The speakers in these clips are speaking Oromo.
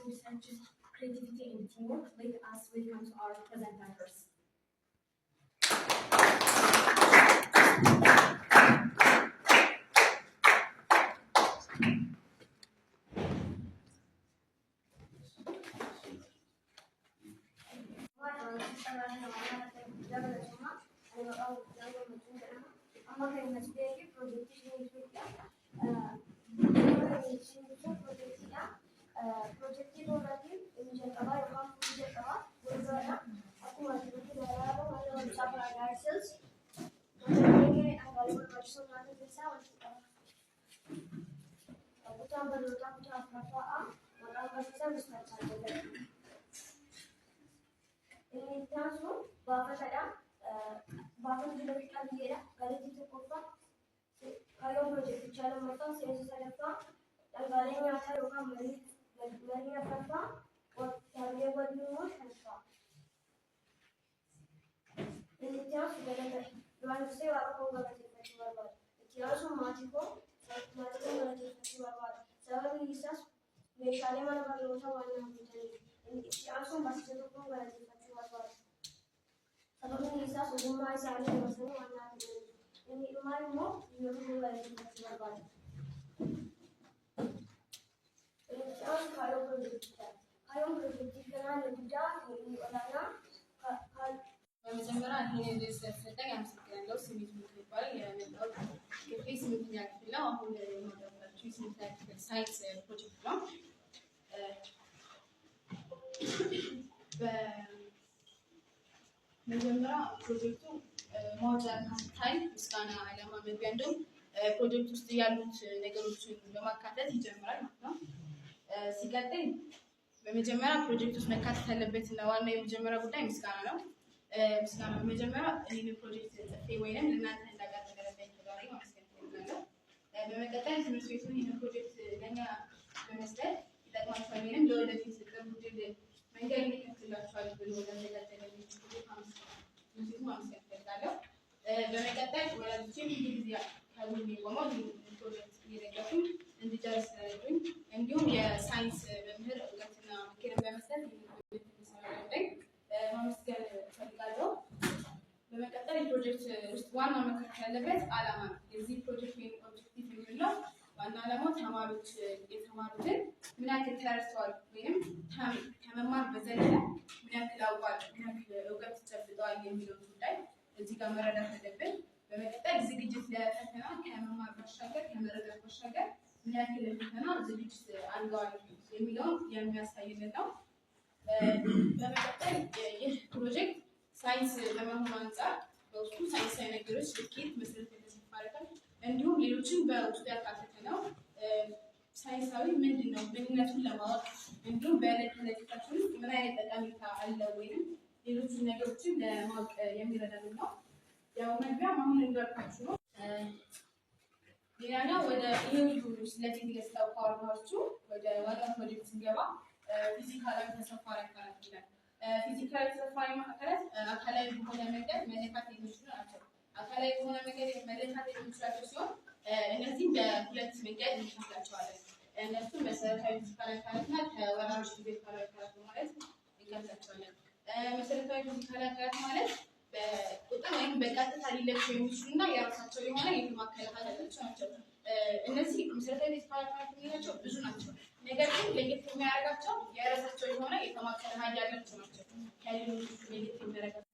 researchers' creativity and teamwork. Let us welcome to our presenters. በመጀመሪያ ይሄን ርዕስ ስለተሰጠኝ አመሰግናለሁ። ስሜት ይባላል የመጣው ክፍሌ ስምንተኛ ክፍል ነው። አሁን የማደርጋችሁ ስምንተኛ ክፍል ሳይንስ ፕሮጀክት ነው። በመጀመሪያ ፕሮጀክቱ ማወጫ ካፒታል ምስጋና ዓላማ መግቢያ እንዲሁም ፕሮጀክት ውስጥ ያሉት ነገሮችን በማካተት ይጀምራል ማለት ነው። ሲቀጥል በመጀመሪያ ፕሮጀክት ውስጥ መካተት ያለበት እና ዋና የመጀመሪያ ጉዳይ ምስጋና ነው። ምስጋና በመጀመሪያ ይህን ፕሮጀክት ጽፌ ወይንም ለእናንተ እንዳቀረበልኝ ተጋሪ ማመስገን እፈልጋለሁ። በመቀጠል ትምህርት ቤቱ ይህን ፕሮጀክት ለእኛ በመስጠት ይጠቅማቸዋል ወይንም ለወደፊት ቅርብ ድል መንገድ ሊከፍትላቸዋል ብሎ ለተዘጋጀልኝ ፕሮጀክት ማመስገን እፈልጋለሁ። በመቀጠል ወላጆቼም ይህ ጊዜ ከጎኔ ቆመው ይህን ፕሮጀክት እየደገፉ እንድጨርስ ስለረዱኝ እንዲሁም የሳይንስ መምህር እውቀትና ምክርን በመስጠት ይህን ፕሮጀክት እንዲሰራልኝ ማመስገን እፈልጋለሁ። በመቀጠል የፕሮጀክት ውስጥ ዋና መካተት ያለበት ዓላማ ነው። የዚህ ፕሮጀክት ወይም ኦብጀክቲቭ የምንለው ዋና ዓላማው ተማሪዎች የተማሩትን ምን ያክል ተረድተዋል ወይም ከመማር በዘለለ ምን ያክል አውቀዋል፣ ምን ያክል እውቀት ጨብጠዋል የሚለውን ጉዳይ እዚህ ጋር መረዳት አለብን። በመቀጠል ዝግጅት ለፈተና ከመማር ባሻገር ከመረዳት ባሻገር ምን ያክል ለፈተና ዝግጅት አድርገዋል የሚለውን የሚያሳይልን ነው። በመቀጠል ይህ ፕሮጀክት ሳይንስ በመሆኑ አንጻር በውስጡ ሳይንሳዊ ነገሮች ልኬት መሰረት የተሰፋረበት እንዲሁም ሌሎችን በውስጡ ያካተተ ነው። ሳይንሳዊ ምንድን ነው ምንነቱን ለማወቅ እንዲሁም በዕለት ተዕለት ሕይወታችን ውስጥ ምን አይነት ጠቀሜታ አለው ወይም ሌሎችን ነገሮችን ለማወቅ የሚረዳን ነው። ያው መግቢያ አሁን እንዳልኳችሁ ነው። ሌላኛው ወደ ይሄ ሁሉ ስለዚህ ገጽታው ካወራኋችሁ ወደ ዋና ፕሮጀክት ስንገባ ፊዚካላዊ ተሰፋሪ አካላት ይላል። ፊዚካላዊ ተሰፋሪ አካላት አካላዊ በሆነ መንገድ መለካት የሚችሉ ናቸው። አካላዊ በሆነ መንገድ መለካት የሚችላቸው ሲሆን እነዚህም በሁለት መንገድ እንከፍላቸዋለን። እነሱም መሰረታዊ ፊዚካል አካላትና ተወራራሽ ፊዚካል አካላት በማለት እንከፍላቸዋለን። መሰረታዊ ፊዚካል አካላት ማለት በቁጥር ወይም በቀጥታ ሊለኩ የሚችሉና የራሳቸው የሆነ የተማከለ ኃይል ያላቸው ናቸው። እነዚህ መሰረታዊ ፊዚካል አካላት የምንላቸው ብዙ ናቸው። ነገር ግን ለየት የሚያደርጋቸው የራሳቸው የሆነ የተማከለ ኃይል ያላቸው ናቸው። ከሌሎቹ ለየት የሚያደርጋቸው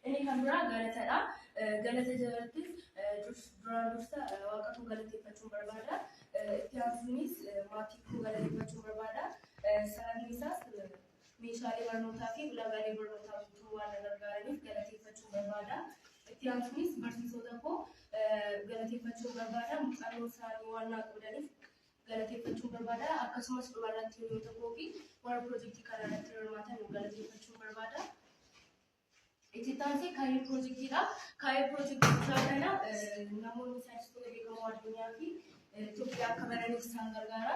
Ini kan biraa galatadha. Galata jalatti duraan dursa waaqatu galateeffachuu barbaada. Itti aansuunis maatii koo galateeffachuu barbaada. Sababni isaas meeshaalee barnootaa fi ulagaalee barnootaa guutuu waan gargaaraniif galateeffachuu barbaada. Itti aansuunis barsiisota koo galateeffachuu barbaada. Muuxannoo isaanii waan naa qoodaniif galateeffachuu barbaada. Akkasumas dhumarratti hiriyoota koo fi warra piroojeektii kana irratti hirmaatan galateeffachuu barbaada. Itti aansee kaayyoo piroojeektiidha. Kaayyoo piroojeektii kana namoonni saayinsistoota beekamoo addunyaa fi Itoophiyaa akka baraniif isaan gargaara.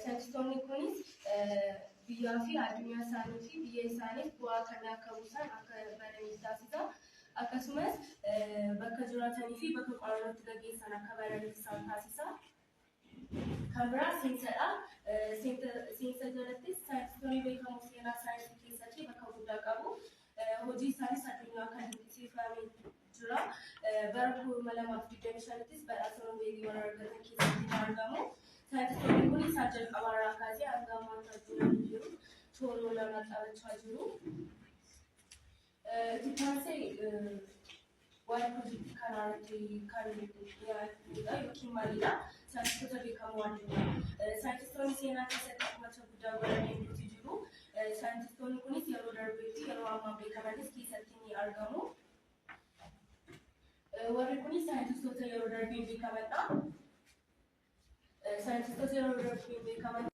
Saayinsistoonni kunis biyyaa fi addunyaa isaanii fi biyya isaaniif bu'aa kan akka buusan akka baraniif taasisa. Akkasumas bakka jiraatanii fi bakka qorannootti gaggeessan akka baraniif isaan taasisa. Kan biraa seensadha. Seensa jalattis saayinsistoonni beekamoo seenaa saayinsii keessatti bakka guddaa qabu. Hojii isaanis addunyaa kan dinqisiifamee jira. Bara 2025 badhaasa Noobeelii warra argatan keessatti argamu. Saayinsistoonni kun isaan jalqabarraa kaasee hanga ammaatti addunyaa jiru. Tooroo lama qabachaa jiru. Itti aansee waa'ee piroojeektii kanarratti kan dhiyaatudha yookiin maalidha? Saayinsistoota beekamoo addunyaa. Saayinsistoonni seenaa keessatti gumaacha guddaa godhanii jiru. Saayinsistoonni kunis yeroo darbee fi yeroo ammaa beekamanis keessatti ni argamu. Warri kunis saayinsistoota yeroo darbee beekamanidha. Saayinsistoota yeroo darbee beekaman.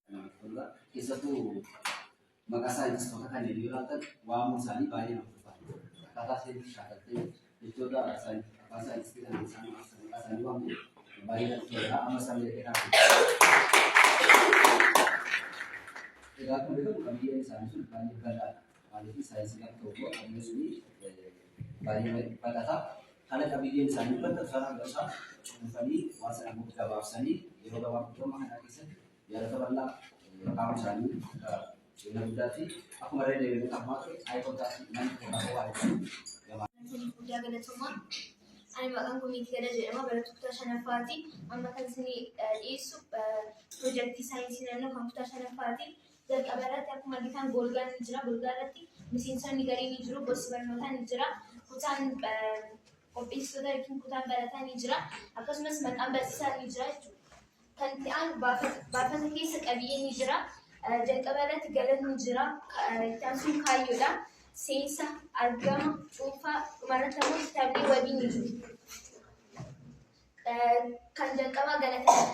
Keessattuu maqaa saayinsistoota kanneen yoo ilaaltan waamuun isaanii baay'ee nama ulfaata. Akkaataa seenaa shaakaltee jechoota afaan saayinsii kan isaanii waamu baay'ee namatti tola. Amma isaan beekamaa egaa kun beekamu qabiyyeen isaanii sun baay'ee bal'aadha. Maaliif saayinsii kan ta'u qabiyyeen suni baay'ee bal'ata. Kana qabiyyeen isaanii irratti isaan agarsiisaa cuunfanii waan sana immoo gabaabsanii yeroo gabaabduu kana keessatti yaadota bal'aa qaama isaanii cina guddaatti akkuma irra deebiin ammaa ayikotaa fi namni tokko guddaa galatoomaa. Ani maqaan koo Miitii Gada jedhama. Barattuu kutaa shanaffaati. Amma kan isin dhiyeessu piroojeektii saayinsii naannoo kan kutaa shanaffaati. Jalqaba irratti akkuma argitan golgaan ni jira. Golgaa irratti miseensonni garii ni jiru. Gosi barnootaa ni jira. Kutaan qopheessitoota yookiin kutaan barataa ni jira. Akkasumas maqaan barsiisaa ni jira jechuudha. Kan ta'an baafata keessa qabiyyee ni jira. Jalqaba irratti galanni ni jira. Itti aansuun kaayyoodha. Seensa, argama, cuunfaa, dhumarratti ammoo kitaabni wabii ni jiru. Kan jalqabaa galatadha.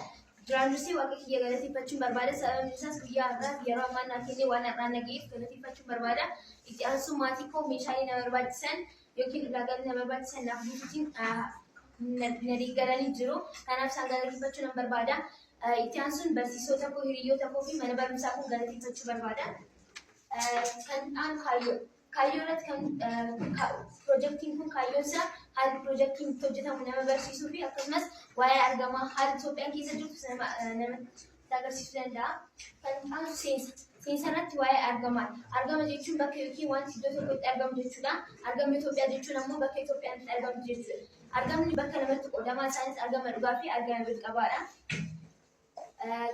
Duraan dursee waaqa kiyya galateeffachuun barbaada. Sababni isaas guyyaa har'aa yeroo ammaa naa kennee waan har'aa nagayeef galateeffachuun barbaada. Itti aansuun maatii koo meeshaalee na barbaachisan yookiin ulaagaan na barbaachisan naaf guutuutiin na deeggaranii jiru. Kanaaf isaan galateeffachuu nan barbaada. Itti aansuun barsiisota koo, hiriyoota koo fi mana barumsaa koo galateeffachuu barbaada. Kan aan kaayyoo. Kaayyoo irratti kan piroojeektiin kun kaayyoon isaa haalli piroojeektiin itti hojjetamu nama barsiisuu fi akkasumas waa'ee argamaa haala Itoophiyaan keessa jirtu namatti agarsiisuu danda'a. Kan aansu seensa. Seensa irratti waa'ee argamaa. Argama jechuun bakka yookiin wanti iddoo tokkotti argamu jechuudha. Argama Itoophiyaa jechuun ammoo bakka Itoophiyaan itti argamu jechuudha. Argamni bakka lamatti qoodamaa isaanis argama dhugaa fi argama jalqabaadha.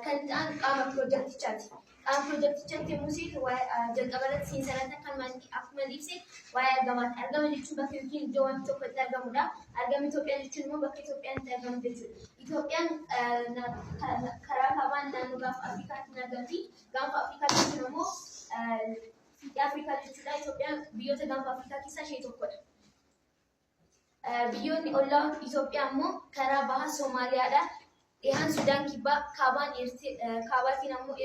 Kan ta'an qaama piroojeektichaati. Qaama piroojeektichaatti yommuu seetu jalqaba irratti seensa irratti akkuma ibse waa'ee argamaati. Argama jechuun bakka yookiin iddoo wanti tokko itti argamudha. Argama Itoophiyaa jechuun immoo bakka Itoophiyaan itti argamu jechuudha. Itoophiyaan karaa kaabaan naannoo gaafa Afrikaatti ni argamti. Gaafa Afrikaa jechuun immoo fiixee Afrikaa jechuudha. Itoophiyaan biyyoota gaafa Afrikaa keessaa ishee tokkodha. Biyyoonni ollaa Itoophiyaa immoo karaa baha Soomaaliyaadha. Dhihaan Sudaan kibbaa kaabaatiin ammoo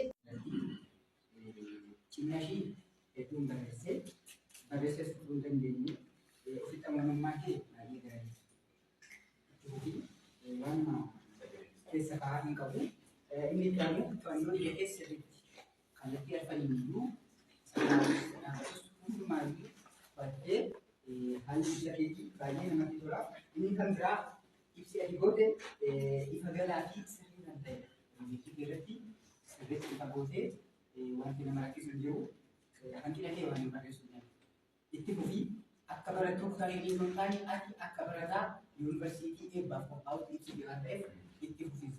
cimna ishii hedduun barreessees fudhuu hin dandeenye ofitti amanamummaa kee baay'ee gaarii waan keessa kaa'aa hin qabu. Inni itti aanu to'annoo biyya keessa irratti kallattii arfaniin iyyuu hundumaayyuu baay'ee haalli biyya keetii baay'ee namatti tola. Inni kan biraa ibsi ati goote ifa galaa fi sirrii kan ta'e biyya irratti sirriitti ifa gootee wanti nama rakkisu hin jiru. Hanqina kee waan barreessu hin jiru. Itti fufii akka barattuu kutaalee dhiisuu hin taane ati akka barataa yuunivarsiitii eebbaaf qophaa'utti ibsi waan ta'eef itti fufii.